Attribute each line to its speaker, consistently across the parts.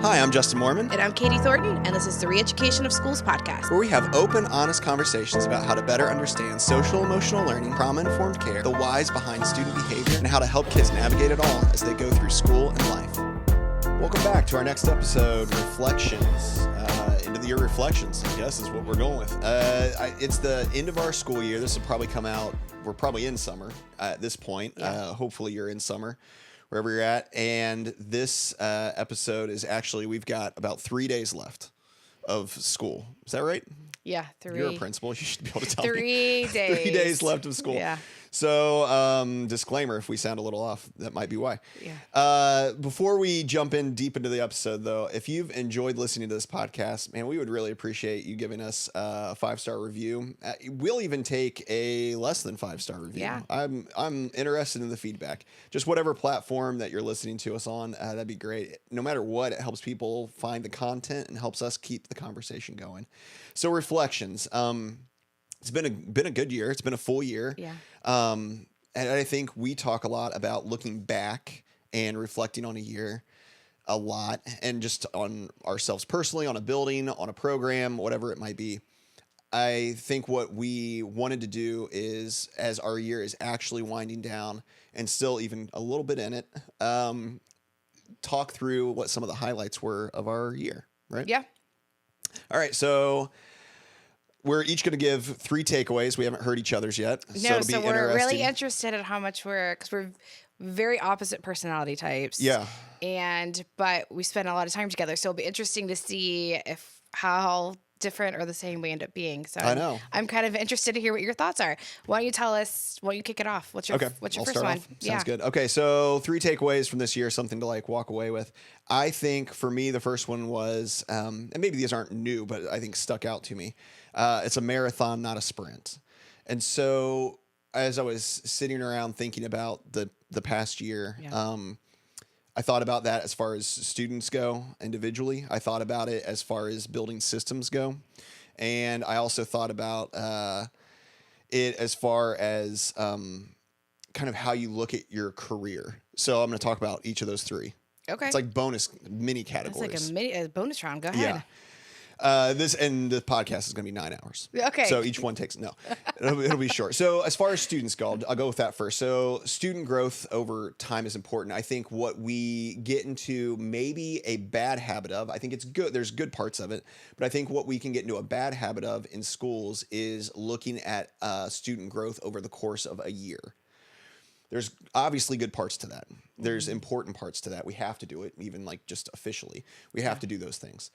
Speaker 1: Hi, I'm Justin Moorman.
Speaker 2: And I'm Katie Thornton, and this is the Re-Education of Schools podcast,
Speaker 1: where we have open, honest conversations about how to better understand social emotional learning, trauma-informed care, the whys behind student behavior, and how to help kids navigate it all as they go through school and life. Welcome back to our next episode, Reflections. End of the year reflections, I guess, is what we're going with. It's the end of our school year. This will probably come out, we're probably in summer at this point. Yeah. Hopefully you're in summer, wherever you're at. And this episode is actually, we've got about 3 days left of school. Is that right?
Speaker 2: Yeah, 3.
Speaker 1: You're a principal. You should be able to tell
Speaker 2: 3
Speaker 1: me.
Speaker 2: 3 days.
Speaker 1: 3 days left of school.
Speaker 2: Yeah.
Speaker 1: So, disclaimer, if we sound a little off, that might be why.
Speaker 2: Yeah.
Speaker 1: Before we jump in deep into the episode, though, if you've enjoyed listening to this podcast, man, we would really appreciate you giving us a 5-star review. We'll even take a less than 5-star review.
Speaker 2: Yeah.
Speaker 1: I'm interested in the feedback. Just whatever platform that you're listening to us on, that'd be great. No matter what, it helps people find the content and helps us keep the conversation going. So, reflections. It's been a good year. It's been a full year.
Speaker 2: Yeah.
Speaker 1: And I think we talk a lot about looking back and reflecting on a year a lot, and just on ourselves personally, on a building, on a program, whatever it might be. I think what we wanted to do is, as our year is actually winding down and still even a little bit in it, talk through what some of the highlights were of our year, right?
Speaker 2: Yeah.
Speaker 1: All right. So we're each going to give 3 takeaways. We haven't heard each other's yet.
Speaker 2: No, so we're really interested in how much because we're very opposite personality types.
Speaker 1: Yeah.
Speaker 2: But we spend a lot of time together. So it'll be interesting to see how different or the same we end up being. So
Speaker 1: I know.
Speaker 2: I'm kind of interested to hear what your thoughts are. Why don't you tell us, why don't you kick it off? What's your
Speaker 1: I'll
Speaker 2: first
Speaker 1: start
Speaker 2: one?
Speaker 1: Off. Sounds good. Okay. So 3 takeaways from this year, something to walk away with. I think for me, the first one was, and maybe these aren't new, but I think stuck out to me. It's a marathon, not a sprint. And so as I was sitting around thinking about the past year, I thought about that as far as students go individually. I thought about it as far as building systems go. And I also thought about it as far as kind of how you look at your career. So I'm going to talk about each of those 3.
Speaker 2: Okay.
Speaker 1: It's like bonus mini categories.
Speaker 2: It's like a bonus round. Go ahead.
Speaker 1: Yeah. The podcast is going to be 9 hours.
Speaker 2: Okay.
Speaker 1: So each one it'll be short. So as far as students go, I'll go with that first. So student growth over time is important. I think what we get into maybe a bad habit of, I think it's good. There's good parts of it, but I think what we can get into a bad habit of in schools is looking at student growth over the course of a year. There's obviously good parts to that. There's important parts to that. We have to do it, even just officially. We have to do those things.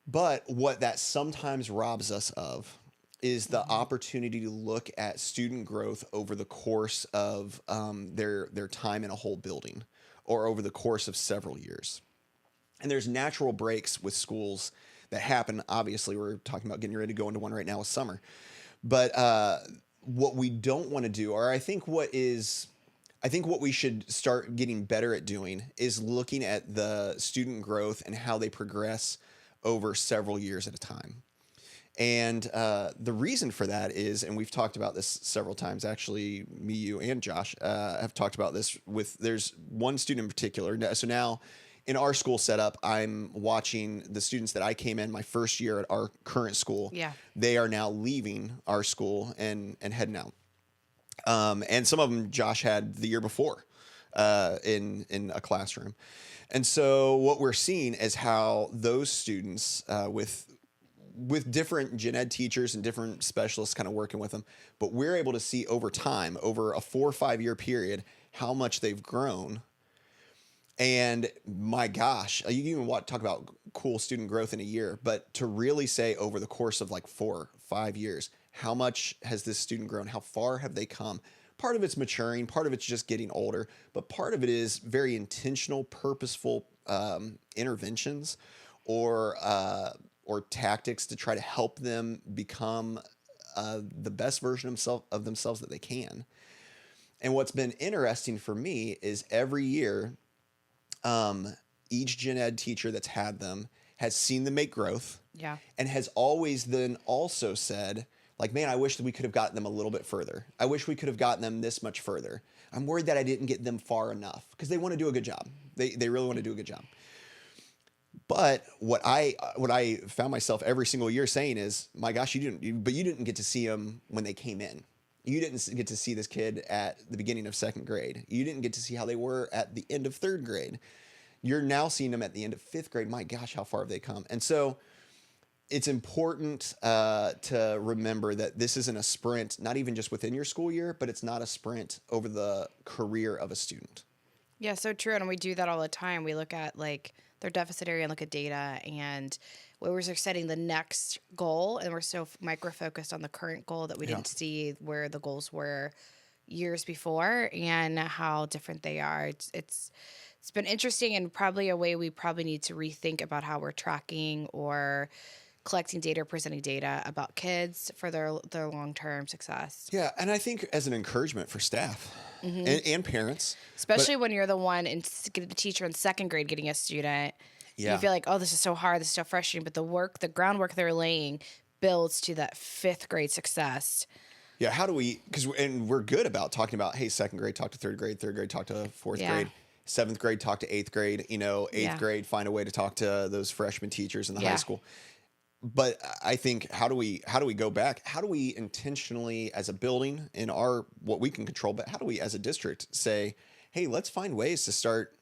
Speaker 1: But what that sometimes robs us of is the opportunity to look at student growth over the course of their time in a whole building or over the course of several years. And there's natural breaks with schools that happen. Obviously, we're talking about getting ready to go into one right now with summer. But what we don't want to do, or I think what we should start getting better at doing is looking at the student growth and how they progress over several years at a time. And the reason for that is, and we've talked about this several times, actually, me, you, and Josh have talked about this there's one student in particular. So now in our school setup, I'm watching the students that I came in my first year at our current school.
Speaker 2: Yeah.
Speaker 1: They are now leaving our school and heading out. And some of them Josh had the year before in a classroom. And so what we're seeing is how those students with different gen ed teachers and different specialists kind of working with them, but we're able to see over time, over a 4 or 5 year period, how much they've grown. And my gosh, you can even talk about cool student growth in a year, but to really say over the course of 4 or 5 years, how much has this student grown? How far have they come? Part of it's maturing, part of it's just getting older, but part of it is very intentional, purposeful interventions or tactics to try to help them become the best version of themselves that they can. And what's been interesting for me is every year, each gen ed teacher that's had them has seen them make growth, and has always then also said, man, I wish that we could have gotten them a little bit further. I wish we could have gotten them this much further. I'm worried that I didn't get them far enough, because they want to do a good job. They really want to do a good job. But But what I found myself every single year saying is, my gosh, but you didn't get to see them when they came in. You didn't get to see this kid at the beginning of second grade. You didn't get to see how they were at the end of third grade. You're now seeing them at the end of fifth grade. My gosh, how far have they come? And so it's important to remember that this isn't a sprint, not even just within your school year, but it's not a sprint over the career of a student.
Speaker 2: Yeah, so true. And we do that all the time. We look at like their deficit area and look at data, and we're setting the next goal, and we're so micro focused on the current goal that we
Speaker 1: Yeah.
Speaker 2: didn't see where the goals were years before and how different they are. It's been interesting, and probably a way we probably need to rethink about how we're tracking or collecting data or presenting data about kids for their long-term success.
Speaker 1: Yeah, and I think as an encouragement for staff and parents,
Speaker 2: Especially when you're the one in the teacher in second grade getting a student.
Speaker 1: Yeah.
Speaker 2: You feel like, oh, this is so hard, this is so frustrating, but the groundwork they're laying builds to that fifth grade success.
Speaker 1: yeah, how do we? And we're good about talking about, hey, second grade talk to third grade talk to fourth
Speaker 2: Yeah.
Speaker 1: grade, seventh grade talk to eighth grade. Eighth
Speaker 2: Yeah.
Speaker 1: grade find a way to talk to those freshman teachers in the high
Speaker 2: Yeah.
Speaker 1: school. But I think how do we go back? How do we intentionally, as a building in our what we can control, but how do we as a district say, hey, let's find ways to start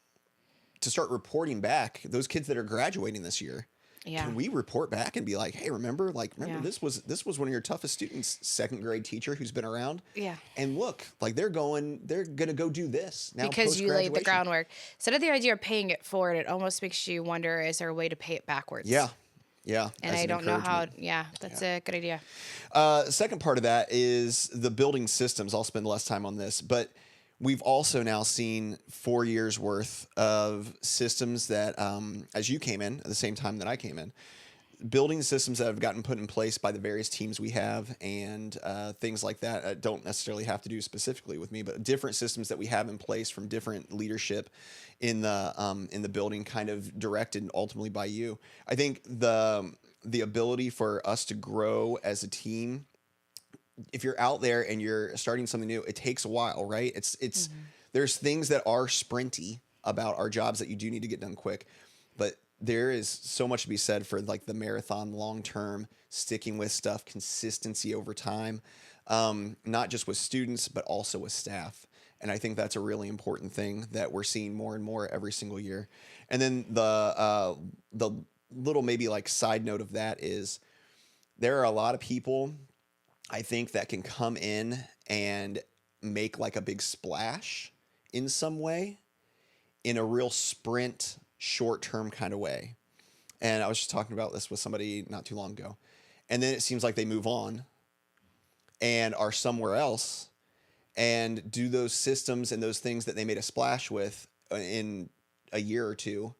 Speaker 1: reporting back those kids that are graduating this year.
Speaker 2: Yeah.
Speaker 1: Can we report back and be like, hey, remember
Speaker 2: Yeah.
Speaker 1: this was one of your toughest students, second grade teacher who's been around.
Speaker 2: Yeah.
Speaker 1: And look, like they're gonna go do this now
Speaker 2: Because you laid the
Speaker 1: post-graduation.
Speaker 2: groundwork. Instead of the idea of paying it forward, it almost makes you wonder, is there a way to pay it backwards?
Speaker 1: Yeah. Yeah.
Speaker 2: And
Speaker 1: as
Speaker 2: I
Speaker 1: an
Speaker 2: don't know how.
Speaker 1: encouragement.
Speaker 2: Yeah, that's a good idea.
Speaker 1: Second part of that is the building systems. I'll spend less time on this, but we've also now seen 4 years worth of systems that, as you came in at the same time that I came in, building systems that have gotten put in place by the various teams we have and things like that don't necessarily have to do specifically with me, but different systems that we have in place from different leadership in the building, kind of directed ultimately by you. I think the ability for us to grow as a team, if you're out there and you're starting something new, it takes a while, right? It's there's things that are sprinty about our jobs that you do need to get done quick, but there is so much to be said for like the marathon, long term, sticking with stuff, consistency over time, not just with students but also with staff. And I think that's a really important thing that we're seeing more and more every single year. And then the little maybe like side note of that is there are a lot of people, I think, that can come in and make like a big splash in some way in a real sprint, short-term kind of way. And I was just talking about this with somebody not too long ago. And then it seems like they move on and are somewhere else and do those systems and those things that they made a splash with in a year or two.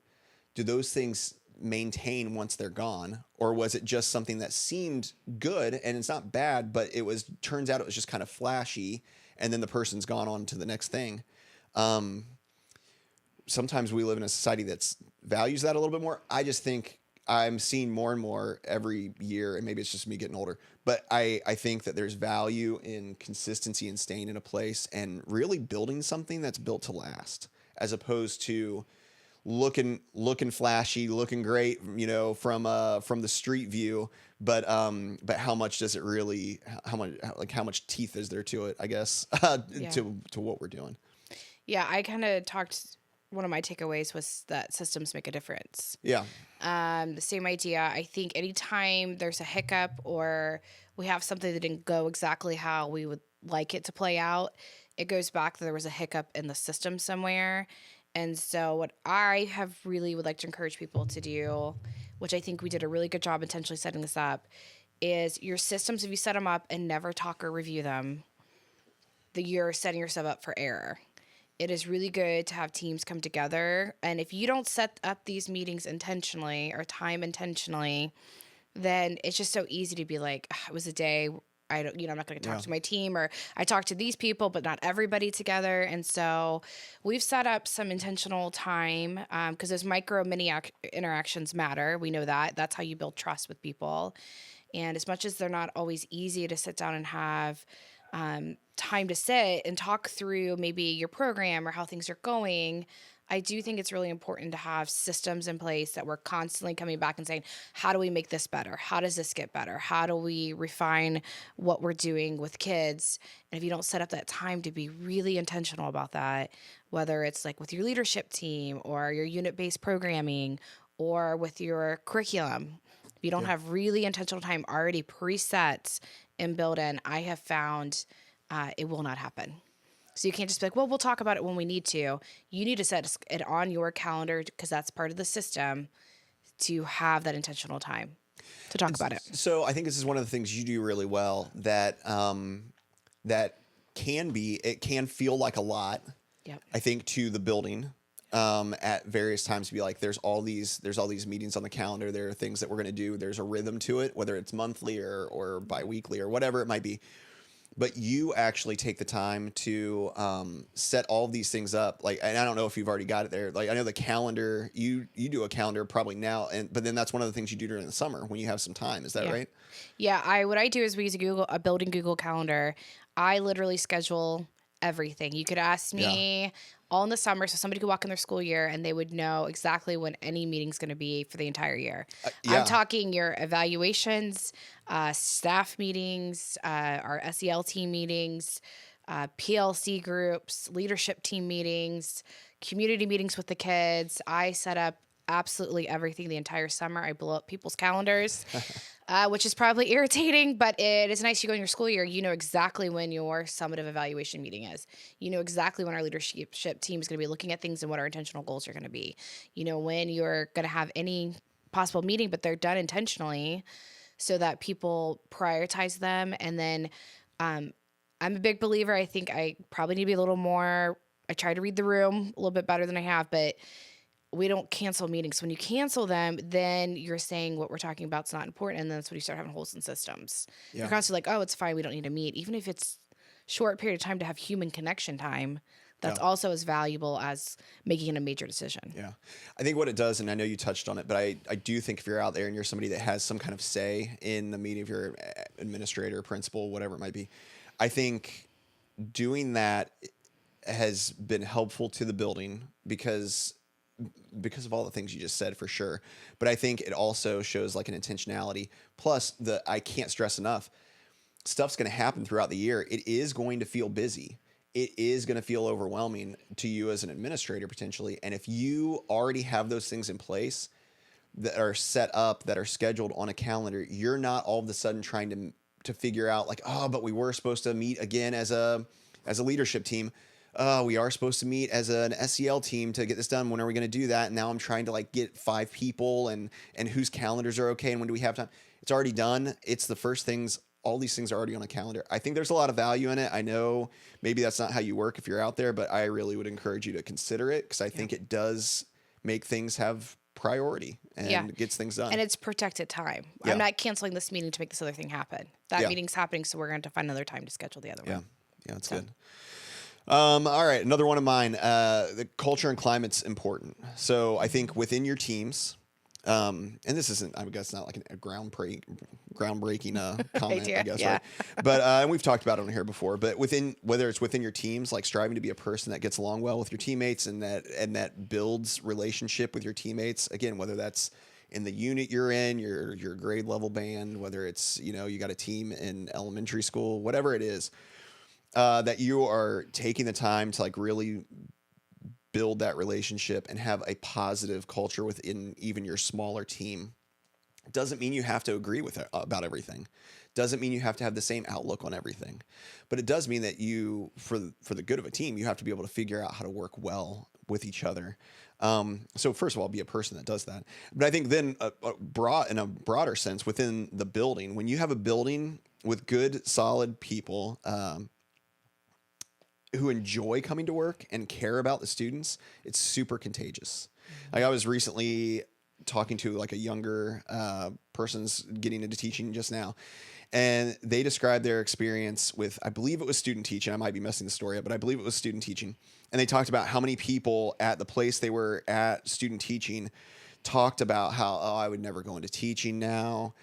Speaker 1: Do those things maintain once they're gone, or was it just something that seemed good and it's not bad, but turns out it was just kind of flashy, and then the person's gone on to the next thing? Sometimes we live in a society that values that a little bit more. I just think I'm seeing more and more every year, and maybe it's just me getting older, but I think that there's value in consistency and staying in a place and really building something that's built to last, as opposed to looking flashy, looking great, from the street view, but how much does it really, how much teeth is there to it, I guess, to what we're doing.
Speaker 2: Yeah, I kind of talked. One of my takeaways was that systems make a difference.
Speaker 1: Yeah.
Speaker 2: The same idea. I think anytime there's a hiccup or we have something that didn't go exactly how we would like it to play out, it goes back that there was a hiccup in the system somewhere. And so what I have really would like to encourage people to do, which I think we did a really good job intentionally setting this up, is your systems, if you set them up and never talk or review them, you're setting yourself up for error. It is really good to have teams come together. And if you don't set up these meetings intentionally or time intentionally, then it's just so easy to be like, it was a day I'm not going to talk to my team, or I talked to these people, but not everybody together. And so we've set up some intentional time because those micro mini interactions matter. We know that. That's how you build trust with people. And as much as they're not always easy to sit down and have time to sit and talk through maybe your program or how things are going, I do think it's really important to have systems in place that we're constantly coming back and saying, how do we make this better? How does this get better? How do we refine what we're doing with kids? And if you don't set up that time to be really intentional about that, whether it's like with your leadership team or your unit-based programming or with your curriculum, if you don't
Speaker 1: Yeah.
Speaker 2: have really intentional time already preset and built in, I have found it will not happen. So you can't just be like, well, we'll talk about it when we need to. You need to set it on your calendar because that's part of the system to have that intentional time to talk about it.
Speaker 1: So I think this is one of the things you do really well that that it can feel like a lot.
Speaker 2: Yep.
Speaker 1: I think to the building at various times to be like, there's all these meetings on the calendar. There are things that we're going to do. There's a rhythm to it, whether it's monthly or biweekly or whatever it might be. But you actually take the time to set all of these things up. Like, and I don't know if you've already got it there. Like, I know the calendar, you do a calendar probably now, but then that's one of the things you do during the summer when you have some time. Is that right?
Speaker 2: Yeah. What I do is we use a building Google Calendar. I literally schedule everything. You could ask me all in the summer, so somebody could walk in their school year and they would know exactly when any meeting's going to be for the entire year. I'm talking your evaluations, staff meetings, our SEL team meetings, PLC groups, leadership team meetings, community meetings with the kids. I set up absolutely everything the entire summer. I blow up people's calendars, which is probably irritating, but it is nice. You go in your school year, you know exactly when your summative evaluation meeting is. You know exactly when our leadership team is going to be looking at things and what our intentional goals are going to be. You know when you're going to have any possible meeting, but they're done intentionally so that people prioritize them. And then I'm a big believer. I think I probably need to be a little more, I try to read the room a little bit better than I have, but we don't cancel meetings. When you cancel them, then you're saying what we're talking about is not important, and then that's when you start having holes in systems.
Speaker 1: Yeah.
Speaker 2: You're constantly like, oh, it's fine, we don't need to meet. Even if it's short period of time to have human connection time, that's also as valuable as making a major decision.
Speaker 1: Yeah. I think what it does, and I know you touched on it, but I do think if you're out there and you're somebody that has some kind of say in the meeting, if you're administrator, principal, whatever it might be, I think doing that has been helpful to the building because of all the things you just said, for sure. But I think it also shows like an intentionality. Plus, I can't stress enough, stuff's going to happen throughout the year. It is going to feel busy. It is going to feel overwhelming to you as an administrator potentially. And if you already have those things in place that are set up, that are scheduled on a calendar, you're not all of a sudden trying to figure out like, oh, but we were supposed to meet again as a leadership team. We are supposed to meet as an SEL team to get this done. When are we going to do that? And now I'm trying to like get 5 people and whose calendars are okay and when do we have time? It's already done. It's the first things. All these things are already on a calendar. I think there's a lot of value in it. I know maybe that's not how you work if you're out there, but I really would encourage you to consider it because I think it does make things have priority and gets things done.
Speaker 2: And it's protected time.
Speaker 1: Yeah.
Speaker 2: I'm not canceling this meeting to make this other thing happen. That meeting's happening, so we're going to find another time to schedule the other one.
Speaker 1: Yeah, that's good. All right, another one of mine. The culture and climate's important. So I think within your teams, and this isn't, I guess, not like a groundbreaking comment, I guess, right? But and we've talked about it on here before. But whether it's within your teams, like striving to be a person that gets along well with your teammates and that builds relationship with your teammates. Again, whether that's in the unit you're in, your grade level band, whether it's you got a team in elementary school, whatever it is. That you are taking the time to like really build that relationship and have a positive culture within even your smaller team. Doesn't mean you have to agree with it about everything. Doesn't mean you have to have the same outlook on everything. But it does mean that you, for the good of a team, you have to be able to figure out how to work well with each other. So first of all, be a person that does that. But I think then in a broader sense within the building, when you have a building with good, solid people, who enjoy coming to work and care about the students, it's super contagious. Like I was recently talking to like a younger person's getting into teaching just now, and they described their experience with, I believe it was student teaching. I might be messing the story up, but I believe it was student teaching. And they talked about how many people at the place they were at student teaching talked about how, oh, I would never go into teaching now.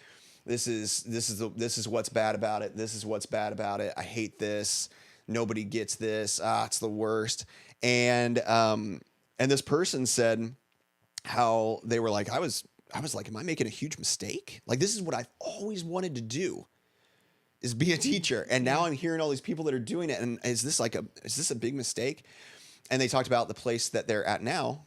Speaker 1: This is what's bad about it. This is what's bad about it. I hate this. Nobody gets this. It's the worst. And And this person said how they were like, I was like, am I making a huge mistake? Like, this is what I've always wanted to do, is be a teacher. And now I'm hearing all these people that are doing it. And is this a big mistake? And they talked about the place that they're at now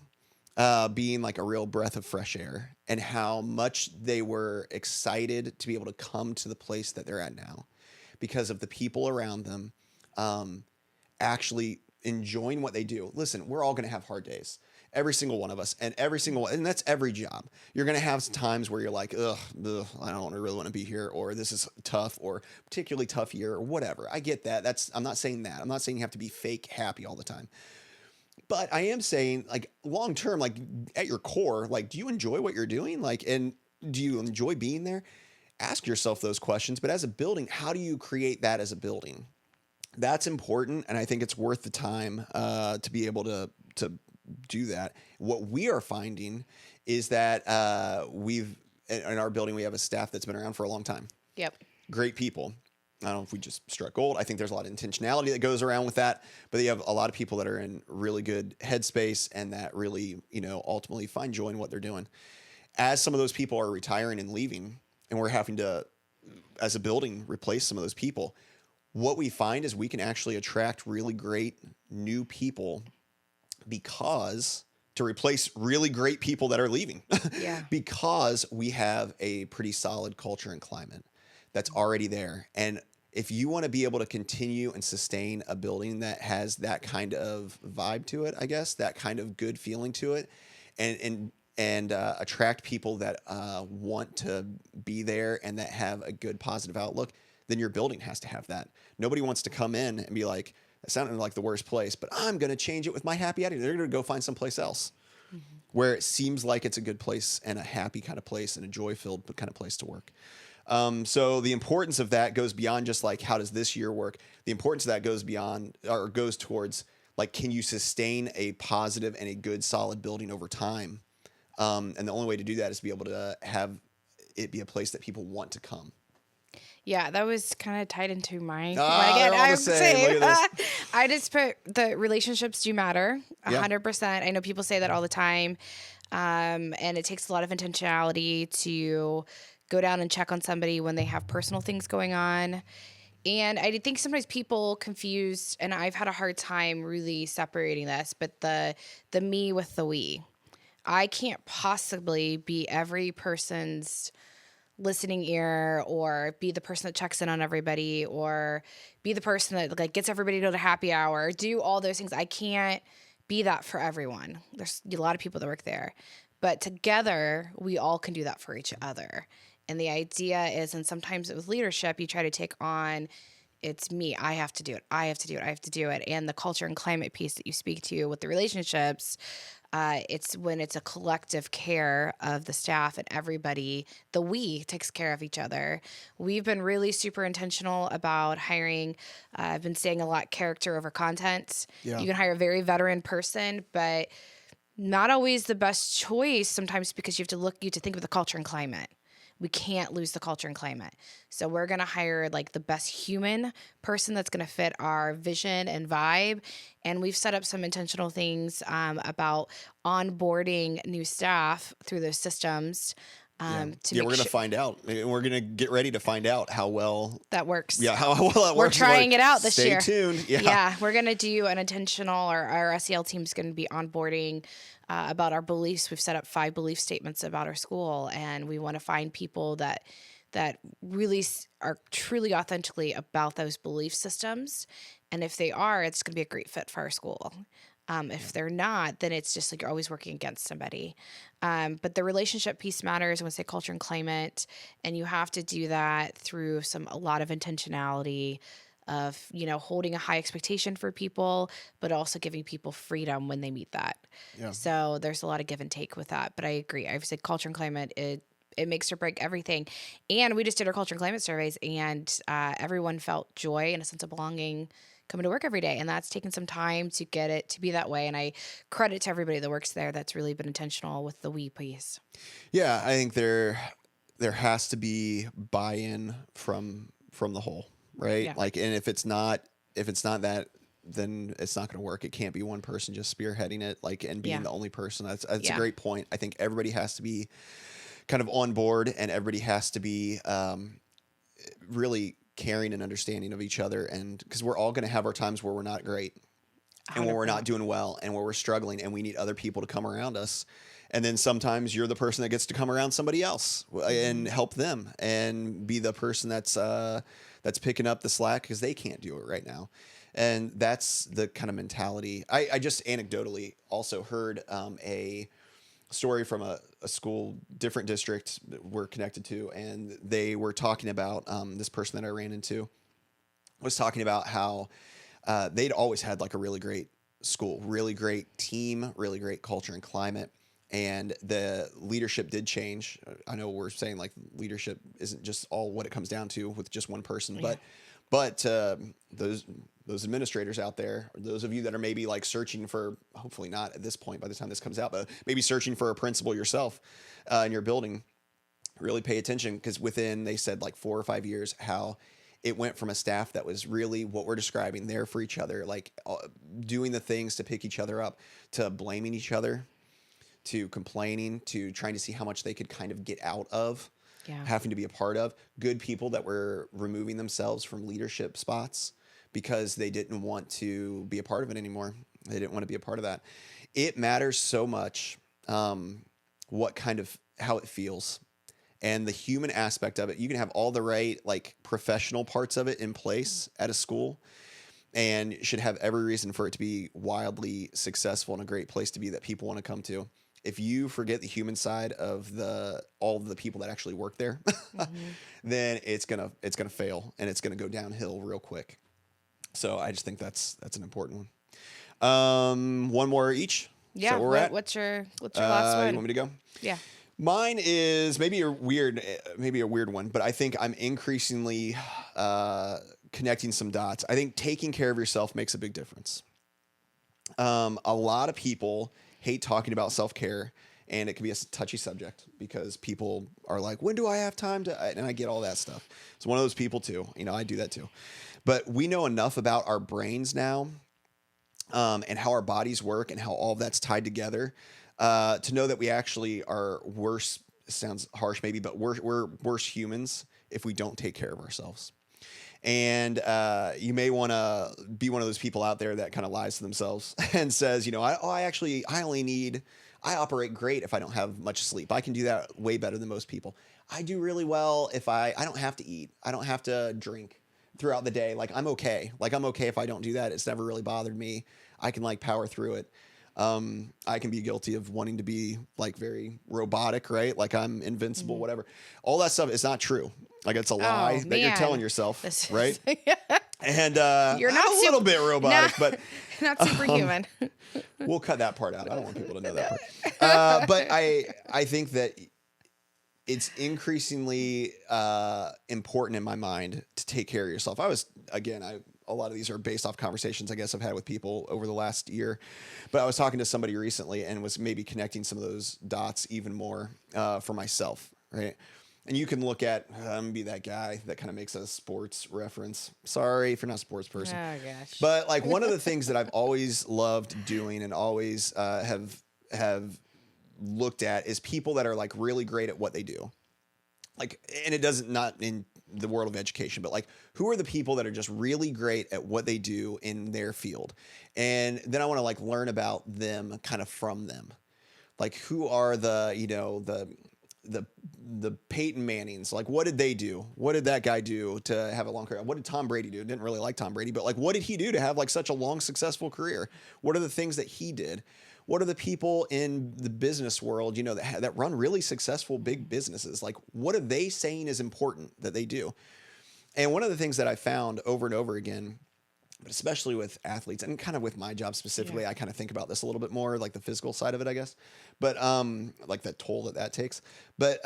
Speaker 1: being like a real breath of fresh air, and how much they were excited to be able to come to the place that they're at now because of the people around them actually enjoying what they do. Listen, we're all going to have hard days. Every single one of us, and that's every job. You're going to have times where you're like, ugh, I don't really want to be here, or this is tough, or particularly tough year, or whatever. I get that. I'm not saying that. I'm not saying you have to be fake happy all the time. But I am saying, like, long term, like, at your core, like, do you enjoy what you're doing? Like, and do you enjoy being there? Ask yourself those questions. But as a building, how do you create that as a building? That's important, and I think it's worth the time to be able to do that. What we are finding is that in our building, we have a staff that's been around for a long time.
Speaker 2: Yep.
Speaker 1: Great people. I don't know if we just struck gold. I think there's a lot of intentionality that goes around with that, but you have a lot of people that are in really good headspace and that really, ultimately find joy in what they're doing. As some of those people are retiring and leaving, and we're having to, as a building, replace some of those people, what we find is we can actually attract really great new people to replace really great people that are leaving.
Speaker 2: Yeah.
Speaker 1: Because we have a pretty solid culture and climate that's already there. And if you want to be able to continue and sustain a building that has that kind of vibe to it, I guess, that kind of good feeling to it, and attract people that want to be there and that have a good positive outlook, then your building has to have that. Nobody wants to come in and be like, that sounded like the worst place, but I'm going to change it with my happy attitude. They're going to go find someplace else where it seems like it's a good place and a happy kind of place and a joy-filled kind of place to work. So the importance of that goes beyond just like, how does this year work? The importance of that goes towards, like, can you sustain a positive and a good, solid building over time? And the only way to do that is to be able to have it be a place that people want to come.
Speaker 2: Yeah, that was kind of tied into my.
Speaker 1: They're all the same. Look at this.
Speaker 2: I just put the relationships do matter 100%. I know people say that all the time, and it takes a lot of intentionality to go down and check on somebody when they have personal things going on. And I think sometimes people confuse, and I've had a hard time really separating this, but the me with the we. I can't possibly be every person's listening ear, or be the person that checks in on everybody, or be the person that like gets everybody to the happy hour, do all those things. I can't be that for everyone. There's a lot of people that work there, but together we all can do that for each other. And the idea is, and sometimes with leadership, you try to take on, it's me. I have to do it. I have to do it. I have to do it. And the culture and climate piece that you speak to with the relationships, it's when it's a collective care of the staff and everybody, the we takes care of each other. We've been really super intentional about hiring. I've been saying a lot, character over content. Yeah. You can hire a very veteran person, but not always the best choice sometimes, because you have to think of the culture and climate. We can't lose the culture and climate. So we're going to hire like the best human person that's going to fit our vision and vibe. And we've set up some intentional things about onboarding new staff through those systems.
Speaker 1: We're going to find out. We're going to get ready to find out how well
Speaker 2: that works.
Speaker 1: Yeah, how well that works.
Speaker 2: We're trying it out this year.
Speaker 1: Stay tuned.
Speaker 2: Yeah, we're going to do an intentional, or our SEL team's going to be onboarding about our beliefs. We've set up 5 belief statements about our school, and we want to find people that really are truly authentically about those belief systems. And if they are, it's going to be a great fit for our school. If they're not, then it's just like you're always working against somebody. But the relationship piece matters. I want to say culture and climate, and you have to do that through a lot of intentionality of, holding a high expectation for people, but also giving people freedom when they meet that. Yeah. So there's a lot of give and take with that. But I agree. I've said culture and climate, it makes or break everything. And we just did our culture and climate surveys, and everyone felt joy and a sense of belonging coming to work every day. And that's taken some time to get it to be that way. And I credit to everybody that works there that's really been intentional with the we piece.
Speaker 1: Yeah, I think there has to be buy-in from the whole, right? Yeah. Like, and if it's not that then it's not going to work. It can't be one person just spearheading it, like, and being
Speaker 2: Yeah.
Speaker 1: the only person. That's a
Speaker 2: Yeah.
Speaker 1: great point. I think everybody has to be kind of on board, and everybody has to be really caring and understanding of each other. And because we're all going to have our times where we're not great, and when we're not
Speaker 2: 100%.
Speaker 1: doing well, and where we're struggling, and we need other people to come around us. And then sometimes you're the person that gets to come around somebody else and help them, and be the person that's picking up the slack because they can't do it right now. And that's the kind of mentality. I just anecdotally also heard a story from a school, different district that we're connected to, and they were talking about this person that I ran into was talking about how they'd always had like a really great school, really great team, really great culture and climate. And the leadership did change. I know we're saying like leadership isn't just all what it comes down to with just one person,
Speaker 2: Yeah.
Speaker 1: but those administrators out there, or those of you that are maybe like searching for, hopefully not at this point by the time this comes out, but maybe searching for a principal yourself in your building, really pay attention, because within, they said, like 4 or 5 years, how it went from a staff that was really what we're describing, there for each other, like doing the things to pick each other up, to blaming each other, to complaining, to trying to see how much they could kind of get out of
Speaker 2: Yeah.
Speaker 1: having to be a part of. Good people that were removing themselves from leadership spots because they didn't want to be a part of it anymore. They didn't want to be a part of that. It matters so much how it feels, and the human aspect of it. You can have all the right like professional parts of it in place at a school, and should have every reason for it to be wildly successful and a great place to be that people want to come to. If you forget the human side of all of the people that actually work there, then it's gonna fail, and it's gonna go downhill real quick. So I just think that's an important one. One more each.
Speaker 2: Yeah.
Speaker 1: So where we're at.
Speaker 2: What's your last
Speaker 1: You
Speaker 2: one?
Speaker 1: want me to go?
Speaker 2: Yeah.
Speaker 1: Mine is maybe a weird one, but I think I'm increasingly connecting some dots. I think taking care of yourself makes a big difference. A lot of people hate talking about self-care, and it can be a touchy subject because people are like, when do I have time to, and I get all that stuff. It's one of those people too. I do that too. But we know enough about our brains now, and how our bodies work and how all of that's tied together, to know that we actually are worse. Sounds harsh maybe, but we're worse humans if we don't take care of ourselves. And you may want to be one of those people out there that kind of lies to themselves and says, I operate great if I don't have much sleep. I can do that way better than most people. I do really well if I don't have to eat. I don't have to drink throughout the day. Like, I'm okay. Like, I'm okay if I don't do that. It's never really bothered me. I can like power through it. I can be guilty of wanting to be like very robotic, right? Like I'm invincible, whatever. All that stuff is not true. Like it's a lie that you're telling yourself, right?
Speaker 2: Yeah.
Speaker 1: And
Speaker 2: You're not
Speaker 1: I'm a little bit robotic, but
Speaker 2: not superhuman.
Speaker 1: we'll cut that part out. I don't want people to know that part. But I think that it's increasingly important in my mind to take care of yourself. A lot of these are based off conversations I guess I've had with people over the last year, but I was talking to somebody recently and was maybe connecting some of those dots even more for myself, right? And you can look at, I'm gonna be that guy that kind of makes a sports reference. Sorry if you're not a sports person.
Speaker 2: Oh gosh.
Speaker 1: But like one of the things that I've always loved doing and always have looked at is people that are like really great at what they do. Like, and it doesn't, not in the world of education, but like who are the people that are just really great at what they do in their field? And then I want to like learn about them kind of from them. Like who are the Peyton Mannings? Like what did they do? What did that guy do to have a long career? What did Tom Brady do? Didn't really like Tom Brady, but like what did he do to have like such a long, successful career? What are the things that he did? What are the people in the business world, that run really successful big businesses? Like what are they saying is important that they do? And one of the things that I found over and over again, but especially with athletes and kind of with my job specifically, I kind of think about this a little bit more, like the physical side of it, I guess, but like the toll that takes. But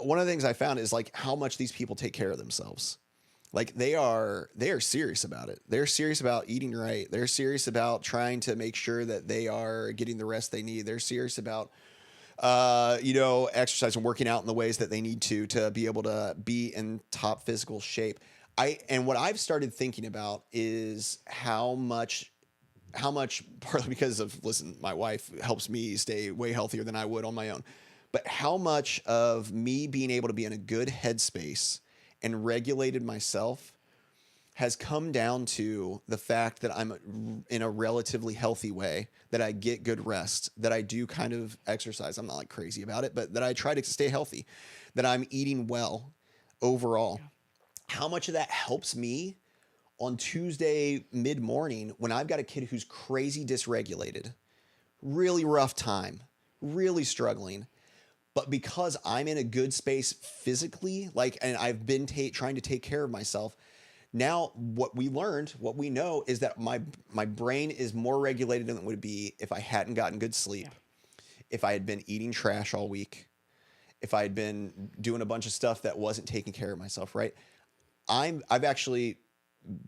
Speaker 1: one of the things I found is like how much these people take care of themselves. Like they are serious about it. They're serious about eating right. They're serious about trying to make sure that they are getting the rest they need. They're serious about, exercise and working out in the ways that they need to be able to be in top physical shape. And what I've started thinking about is how much how much, partly because of, listen, my wife helps me stay way healthier than I would on my own, but how much of me being able to be in a good headspace and regulated myself has come down to the fact that I'm in a relatively healthy way, that I get good rest, that I do kind of exercise. I'm not like crazy about it, but that I try to stay healthy, that I'm eating well overall.
Speaker 2: Yeah.
Speaker 1: How much of that helps me on Tuesday mid-morning when I've got a kid who's crazy dysregulated, really rough time, really struggling. But because I'm in a good space physically, like, and I've been trying to take care of myself, now what we know is that my brain is more regulated than it would be if I hadn't gotten good sleep, if I had been eating trash all week, if I had been doing a bunch of stuff that wasn't taking care of myself, right? I've actually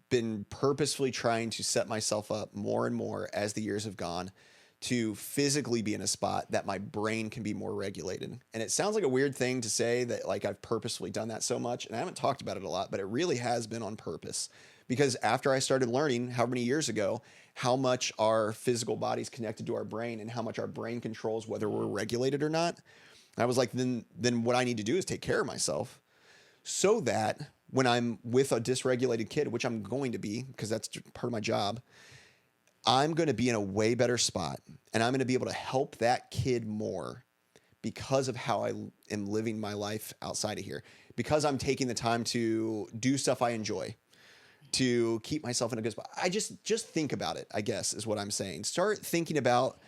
Speaker 1: been purposefully trying to set myself up more and more as the years have gone to physically be in a spot that my brain can be more regulated. And it sounds like a weird thing to say that like I've purposefully done that so much, and I haven't talked about it a lot, but it really has been on purpose. Because after I started learning how many years ago, how much our physical body's connected to our brain and how much our brain controls whether we're regulated or not, I was like, then what I need to do is take care of myself so that when I'm with a dysregulated kid, which I'm going to be because that's part of my job, I'm going to be in a way better spot, and I'm going to be able to help that kid more because of how I am living my life outside of here, because I'm taking the time to do stuff I enjoy, to keep myself in a good spot. I just think about it, I guess, is what I'm saying. Start thinking about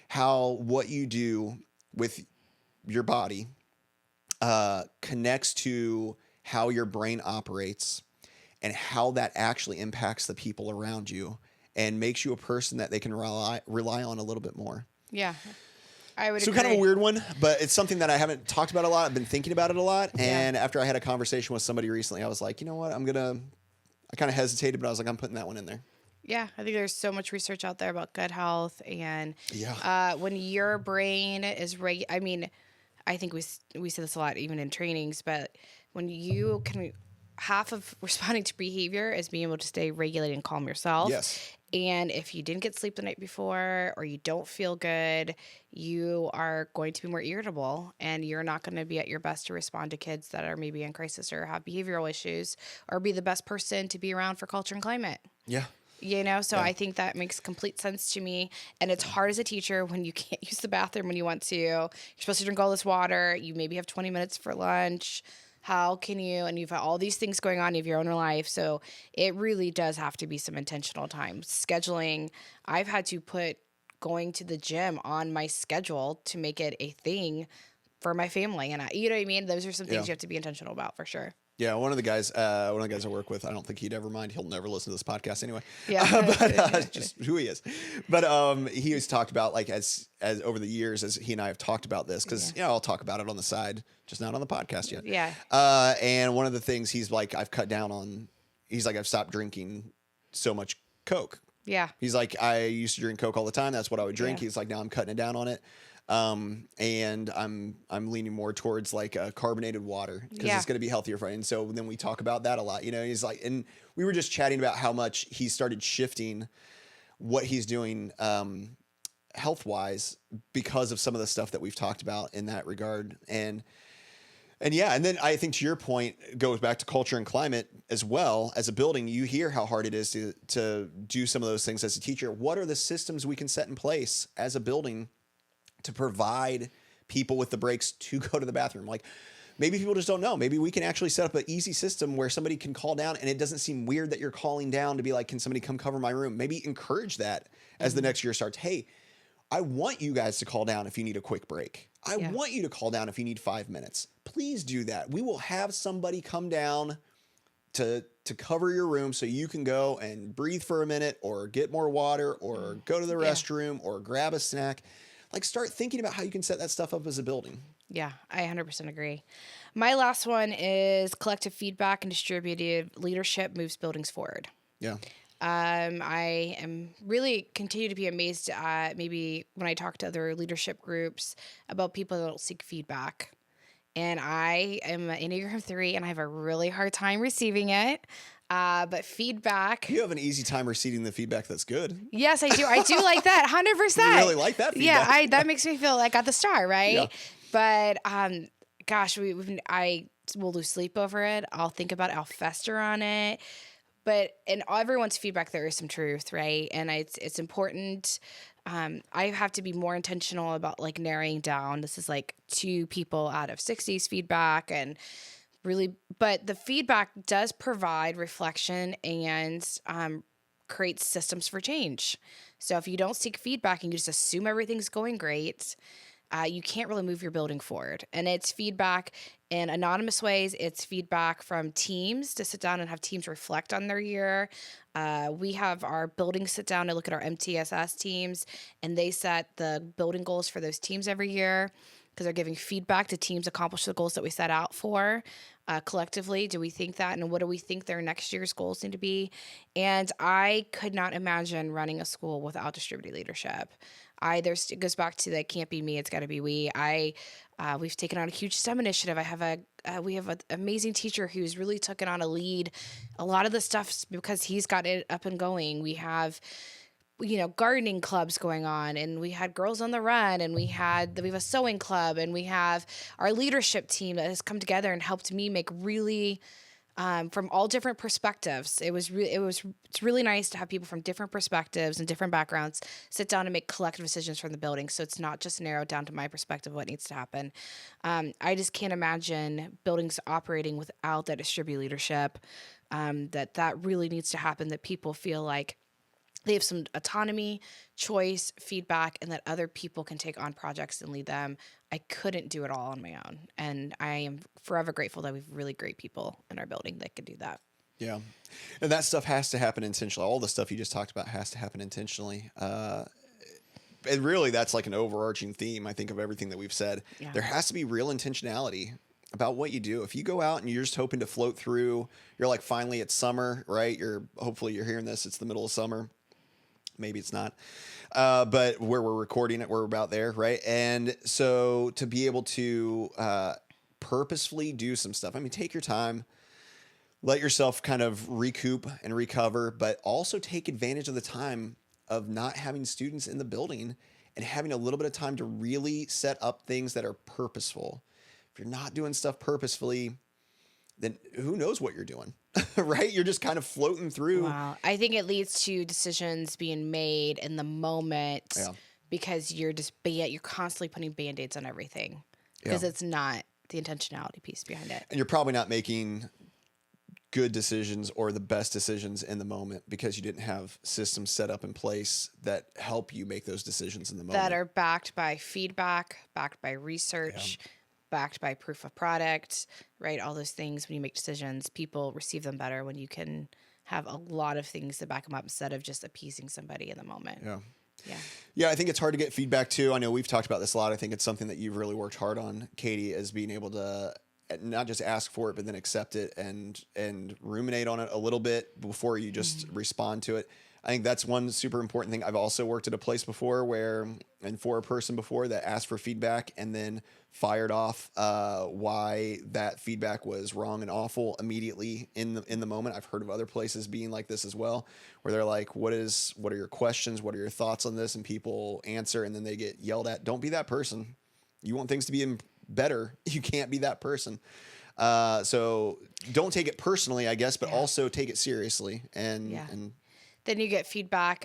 Speaker 1: how what you do with your body connects to how your brain operates and how that actually impacts the people around you and makes you a person that they can rely on a little bit more.
Speaker 2: Yeah, I would
Speaker 1: So
Speaker 2: agree.
Speaker 1: kind of a weird one, but it's something that I haven't talked about a lot. I've been thinking about it a lot. And after I had a conversation with somebody recently, I was like, you know what, I kind of hesitated, but I was like, I'm putting that one in there.
Speaker 2: Yeah, I think there's so much research out there about gut health, and
Speaker 1: Yeah.
Speaker 2: when your brain is I mean, I think we say this a lot even in trainings, but when you can, half of responding to behavior is being able to stay regulated and calm yourself.
Speaker 1: Yes.
Speaker 2: And if you didn't get sleep the night before or you don't feel good, you are going to be more irritable, and you're not going to be at your best to respond to kids that are maybe in crisis or have behavioral issues, or be the best person to be around for culture and climate.
Speaker 1: Yeah.
Speaker 2: So I think that makes complete sense to me. And it's hard as a teacher when you can't use the bathroom when you want to. You're supposed to drink all this water. You maybe have 20 minutes for lunch. How can you? And you've got all these things going on. You have your own life. So it really does have to be some intentional time. Scheduling. I've had to put going to the gym on my schedule to make it a thing for my family. And you know what I mean? Those are some things you have to be intentional about for sure.
Speaker 1: Yeah, one of the guys I work with, I don't think he'd ever mind. He'll never listen to this podcast anyway.
Speaker 2: Yeah.
Speaker 1: But just who he is. But he has talked about, like, as over the years, as he and I have talked about this, because I'll talk about it on the side, just not on the podcast yet.
Speaker 2: Yeah.
Speaker 1: And one of the things he's like, I've cut down on. He's like, I've stopped drinking so much Coke.
Speaker 2: Yeah.
Speaker 1: He's like, I used to drink Coke all the time. That's what I would drink.
Speaker 2: Yeah.
Speaker 1: He's like, now I'm cutting it down on it. And I'm leaning more towards like carbonated water because it's going to be healthier for you. And so then we talk about that a lot, he's like, and we were just chatting about how much he started shifting what he's doing, health wise because of some of the stuff that we've talked about in that regard. And then I think to your point, it goes back to culture and climate as well. As a building, you hear how hard it is to do some of those things as a teacher. What are the systems we can set in place as a building to provide people with the breaks to go to the bathroom? Like, maybe people just don't know. Maybe we can actually set up an easy system where somebody can call down and it doesn't seem weird that you're calling down to be like, can somebody come cover my room? Maybe encourage that as the next year starts. Hey, I want you guys to call down if you need a quick break. I want you to call down if you need 5 minutes. Please do that. We will have somebody come down to cover your room so you can go and breathe for a minute or get more water or go to the restroom or grab a snack. Like, start thinking about how you can set that stuff up as a building.
Speaker 2: Yeah, I 100% agree. My last one is collective feedback and distributed leadership moves buildings forward.
Speaker 1: Yeah.
Speaker 2: I am really continue to be amazed at maybe when I talk to other leadership groups about people that don't seek feedback. And I am an Enneagram 3 and I have a really hard time receiving it. But feedback.
Speaker 1: You have an easy time receiving the feedback that's good.
Speaker 2: Yes, I do. I do like that. 100%.
Speaker 1: You really like that feedback.
Speaker 2: Yeah, that makes me feel like I got the star, right?
Speaker 1: Yeah.
Speaker 2: But gosh, I will lose sleep over it. I'll think about it. I'll fester on it. But in everyone's feedback, there is some truth, right? And it's important. I have to be more intentional about like narrowing down. This is like 2 people out of 60's feedback, and really, but the feedback does provide reflection and creates systems for change. So if you don't seek feedback and you just assume everything's going great, you can't really move your building forward. And it's feedback in anonymous ways. It's feedback from teams to sit down and have teams reflect on their year. We have our building sit down to look at our MTSS teams, and they set the building goals for those teams every year because they're giving feedback to teams accomplish the goals that we set out for. Collectively, do we think that, and what do we think their next year's goals need to be? And I could not imagine running a school without distributed leadership. It goes back to that can't be me, it's got to be we. We've taken on a huge STEM initiative. We have an amazing teacher who's really taken on a lead. A lot of the stuff because he's got it up and going. We have gardening clubs going on, and we had Girls on the Run, and we have a sewing club, and we have our leadership team that has come together and helped me make really from all different perspectives. It's really nice to have people from different perspectives and different backgrounds sit down and make collective decisions from the building. So it's not just narrowed down to my perspective of what needs to happen. I just can't imagine buildings operating without that distributed leadership. That really needs to happen. That people feel like they have some autonomy, choice, feedback, and that other people can take on projects and lead them. I couldn't do it all on my own. And I am forever grateful that we have really great people in our building that can do that.
Speaker 1: Yeah. And that stuff has to happen intentionally. All the stuff you just talked about has to happen intentionally. And really, that's like an overarching theme, I think, of everything that we've said. Yeah. There has to be real intentionality about what you do. If you go out and you're just hoping to float through, you're like, finally, it's summer, right? Hopefully you're hearing this. It's the middle of summer. Maybe it's not. But where we're recording it, we're about there, right? And so to be able to purposefully do some stuff, I mean, take your time, let yourself kind of recoup and recover, but also take advantage of the time of not having students in the building and having a little bit of time to really set up things that are purposeful. If you're not doing stuff purposefully, then who knows what you're doing, right? You're just kind of floating through.
Speaker 2: Wow. I think it leads to decisions being made in the moment because you're constantly putting Band-Aids on everything because it's not the intentionality piece behind it.
Speaker 1: And you're probably not making good decisions or the best decisions in the moment because you didn't have systems set up in place that help you make those decisions in the moment.
Speaker 2: That are backed by feedback, backed by research, backed by proof of product, right? All those things when you make decisions, people receive them better when you can have a lot of things to back them up instead of just appeasing somebody in the moment.
Speaker 1: Yeah, I think it's hard to get feedback too. I know we've talked about this a lot. I think it's something that you've really worked hard on, Katie, is being able to not just ask for it, but then accept it and ruminate on it a little bit before you just respond to it. I think that's one super important thing. I've also worked at a place before for a person before that asked for feedback and then fired off why that feedback was wrong and awful immediately in the moment. I've heard of other places being like this as well, where they're like, what are your questions? What are your thoughts on this? And people answer and then they get yelled at. Don't be that person. You want things to be better. You can't be that person. So don't take it personally, I guess, but also take it seriously and
Speaker 2: then you get feedback.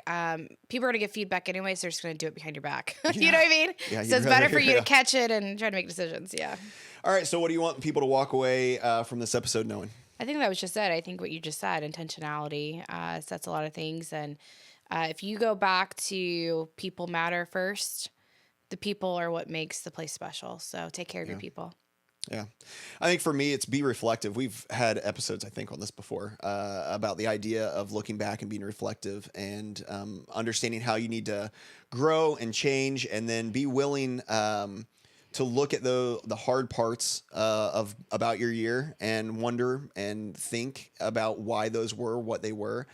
Speaker 2: People are going to get feedback anyway, so they're just going to do it behind your back. You know what I mean?
Speaker 1: Yeah,
Speaker 2: so it's better for you to catch it and try to make decisions. Yeah.
Speaker 1: All right. So what do you want people to walk away from this episode knowing?
Speaker 2: I think that was just it. I think what you just said, intentionality, sets a lot of things. And if you go back to people matter first, the people are what makes the place special. So take care of your people.
Speaker 1: Yeah. I think for me, it's be reflective. We've had episodes, I think, on this before about the idea of looking back and being reflective and understanding how you need to grow and change and then be willing to look at the hard parts about your year and wonder and think about why those were what they were.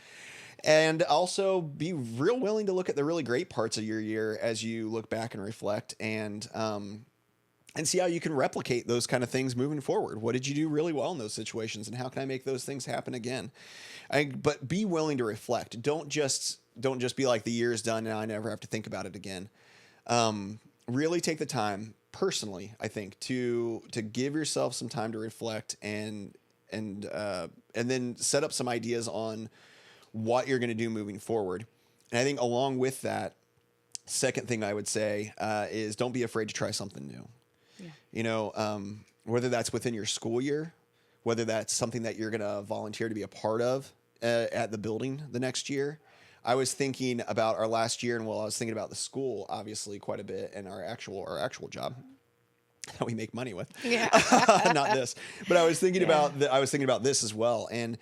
Speaker 1: And also be real willing to look at the really great parts of your year as you look back and reflect and and see how you can replicate those kind of things moving forward. What did you do really well in those situations, and how can I make those things happen again? But be willing to reflect. Don't just be like, the year's done and I never have to think about it again. Really take the time personally, I think, to give yourself some time to reflect and then set up some ideas on what you're going to do moving forward. And I think along with that, second thing I would say is don't be afraid to try something new.
Speaker 2: Yeah.
Speaker 1: You know, whether that's within your school year, whether that's something that you're going to volunteer to be a part of at the building the next year. I was thinking about our last year, and I was thinking about the school, obviously, quite a bit, and our actual job that we make money with.
Speaker 2: Yeah.
Speaker 1: Not this, but I was thinking about this as well. And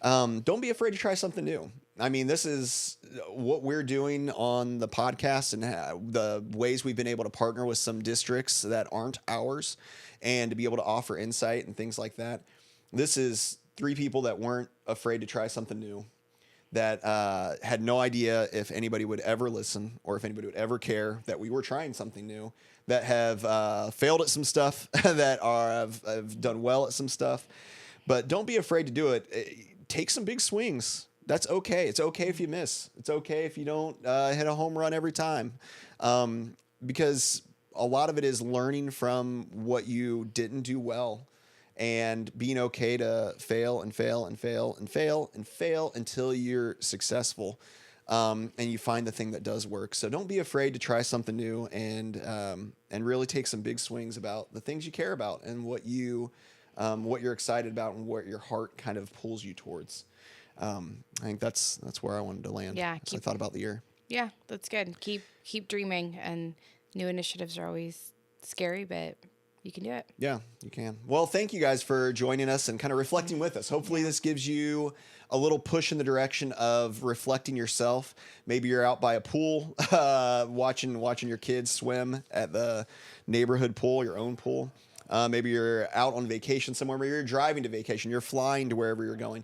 Speaker 1: don't be afraid to try something new. I mean, this is what we're doing on the podcast, and the ways we've been able to partner with some districts that aren't ours, and to be able to offer insight and things like that. This is 3 people that weren't afraid to try something new, that had no idea if anybody would ever listen or if anybody would ever care that we were trying something new, that have failed at some stuff, that have done well at some stuff. But don't be afraid to do it. Take some big swings. That's okay. It's okay if you miss. It's okay if you don't hit a home run every time, because a lot of it is learning from what you didn't do well, and being okay to fail and fail and fail and fail and fail until you're successful, and you find the thing that does work. So don't be afraid to try something new, and really take some big swings about the things you care about, and what you're excited about, and what your heart kind of pulls you towards. I think that's where I wanted to land.
Speaker 2: Yeah,
Speaker 1: as I thought about the year.
Speaker 2: Yeah, that's good. Keep dreaming, and new initiatives are always scary, but you can do it.
Speaker 1: Yeah, you can. Well, thank you guys for joining us and kind of reflecting with us. Hopefully this gives you a little push in the direction of reflecting yourself. Maybe you're out by a pool, watching your kids swim at the neighborhood pool, your own pool. Maybe you're out on vacation somewhere, where you're driving to vacation, you're flying to wherever you're going.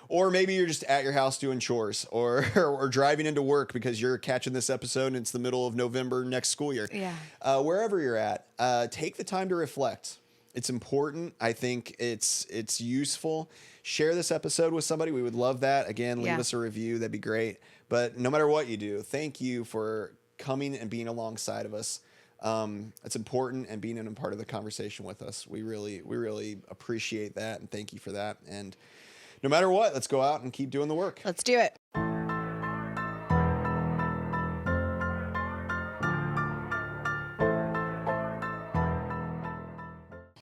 Speaker 1: Or maybe you're just at your house doing chores, or driving into work because you're catching this episode and it's the middle of November next school year.
Speaker 2: Yeah.
Speaker 1: Wherever you're at, take the time to reflect. It's important. I think it's useful. Share this episode with somebody. We would love that. Again, leave us a review. That'd be great. But no matter what you do, thank you for coming and being alongside of us. It's important, and being a part of the conversation with us. We really appreciate that, and thank you for that. And no matter what, let's go out and keep doing the work.
Speaker 2: Let's do it.